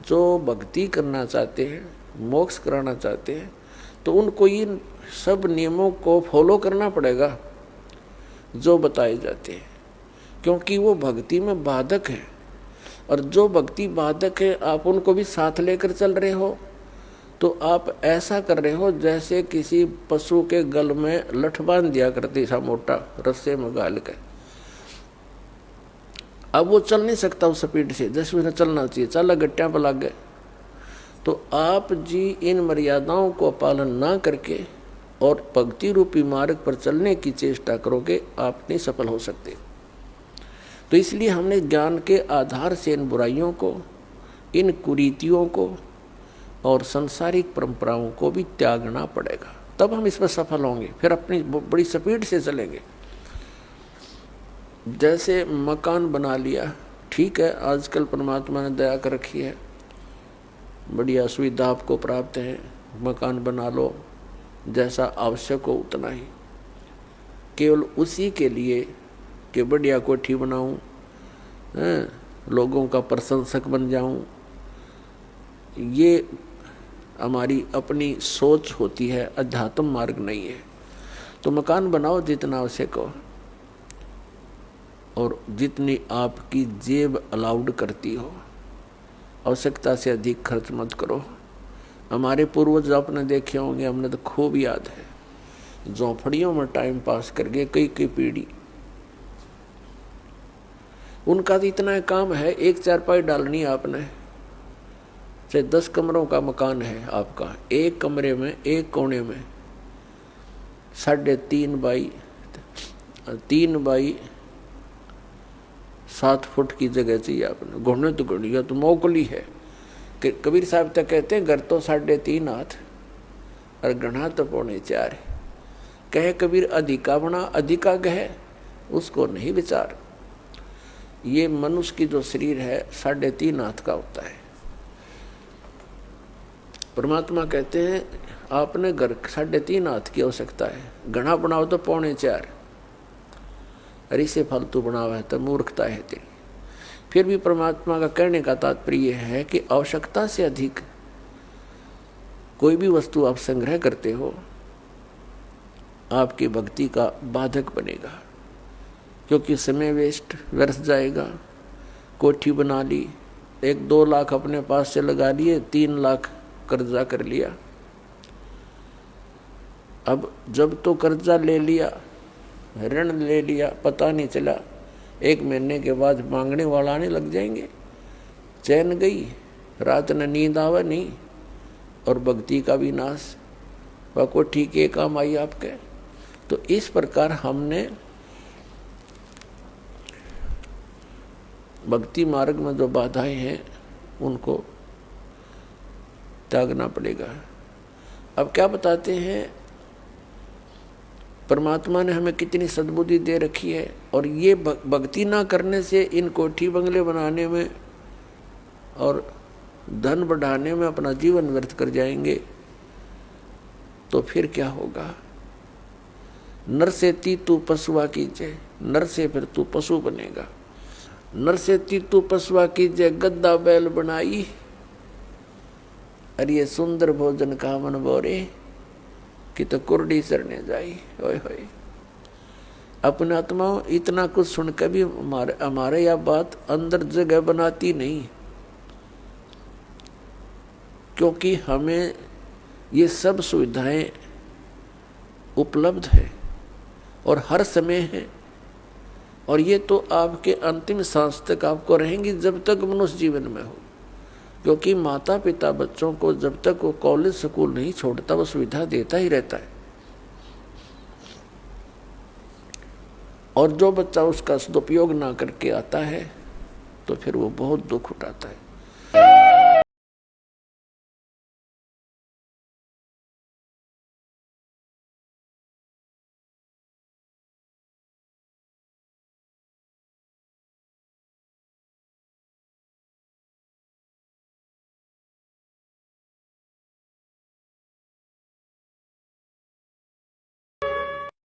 जो भक्ति करना चाहते हैं, मोक्ष कराना चाहते हैं, तो उनको इन सब नियमों को फॉलो करना पड़ेगा जो बताए जाते हैं, क्योंकि वो भक्ति में बाधक है। और जो भक्ति बाधक है आप उनको भी साथ लेकर चल रहे हो, तो आप ऐसा कर रहे हो जैसे किसी पशु के गल में लठ बांध दिया करते सा मोटा रस्से में गाल के। अब वो चल नहीं सकता उस स्पीड से जैसे उन्हें चलना चाहिए, चल गट्टियां पर लग गए। तो आप जी इन मर्यादाओं को पालन ना करके और भक्ति रूपी मार्ग पर चलने की चेष्टा करोगे, आप नहीं सफल हो सकते। तो इसलिए हमने ज्ञान के आधार से इन बुराइयों को, इन कुरीतियों को और सांसारिक परंपराओं को भी त्यागना पड़ेगा, तब हम इसमें सफल होंगे। फिर अपनी बड़ी स्पीड से चलेंगे। जैसे मकान बना लिया, ठीक है, आजकल परमात्मा ने दया कर रखी है, बढ़िया सुविधा आपको प्राप्त है, मकान बना लो, जैसा आवश्यक हो उतना ही, केवल उसी के लिए कि बढ़िया कोठी बनाऊं, लोगों का प्रशंसक बन जाऊं, ये हमारी अपनी सोच होती है, अध्यात्म मार्ग नहीं है। तो मकान बनाओ जितना आवश्यक हो और जितनी आपकी जेब अलाउड करती हो, आवश्यकता से अधिक खर्च मत करो। हमारे पूर्वज आपने देखे होंगे, हमने तो खूब याद है, झोंपड़ियों में टाइम पास करके कई कई पीढ़ी, उनका तो इतना काम है, एक चारपाई डालनी है आपने, चाहे 10 कमरों का मकान है आपका, एक कमरे में एक कोने में 3.5 बाई 7 फुट की जगह चाहिए आपने। घुटने तो घुड़िया तो मोकली है। कबीर साहब तक कहते हैं घर तो 3.5 हाथ और गढ़ा तो 4.25 है। कहे कबीर अधिका बना अधिका गहे, उसको नहीं विचार। ये मनुष्य की जो शरीर है 3.5 हाथ का होता है। परमात्मा कहते हैं आपने घर 3.5 हाथ की आवश्यकता है, घना बनाओ तो 4.25, अरे से फालतू बनावा है तो मूर्खता है तेरी। फिर भी परमात्मा का कहने का तात्पर्य है कि आवश्यकता से अधिक कोई भी वस्तु आप संग्रह करते हो, आपकी भक्ति का बाधक बनेगा, क्योंकि समय वेस्ट व्यर्थ जाएगा। कोठी बना ली, 1-2 लाख अपने पास से लगा लिए, 3 लाख कर्जा कर लिया। अब जब तो कर्जा ले लिया, ऋण ले लिया, पता नहीं चला, 1 महीने के बाद मांगने वाला आने लग जाएंगे, चैन गई, रात न नींद आवा नहीं, और भक्ति का भी नाश। वह को ठीक है काम आई आपके। तो इस प्रकार हमने भक्ति मार्ग में जो बाधाएं हैं उनको त्यागना पड़ेगा। अब क्या बताते हैं, परमात्मा ने हमें कितनी सद्बुद्धि दे रखी है, और ये भक्ति ना करने से इन कोठी बंगले बनाने में और धन बढ़ाने में अपना जीवन व्यर्थ कर जाएंगे, तो फिर क्या होगा। नर से तू पशुआ कीजिए, नर से फिर तू पशु बनेगा। नर से तू पशुआ कीजिए, गद्दा बैल बनाई, अरे ये सुंदर भोजन का मन बोरे कि तो कुर्डी चरने जाई। ओए होए, अपने आत्माओं इतना कुछ सुनकर भी हमारे यह बात अंदर जगह बनाती नहीं, क्योंकि हमें ये सब सुविधाएं उपलब्ध है और हर समय है, और ये तो आपके अंतिम सांस तक आपको रहेंगी जब तक मनुष्य जीवन में हो। क्योंकि माता पिता बच्चों को जब तक वो कॉलेज स्कूल नहीं छोड़ता वो सुविधा देता ही रहता है, और जो बच्चा उसका सदुपयोग ना करके आता है तो फिर वो बहुत दुख उठाता है।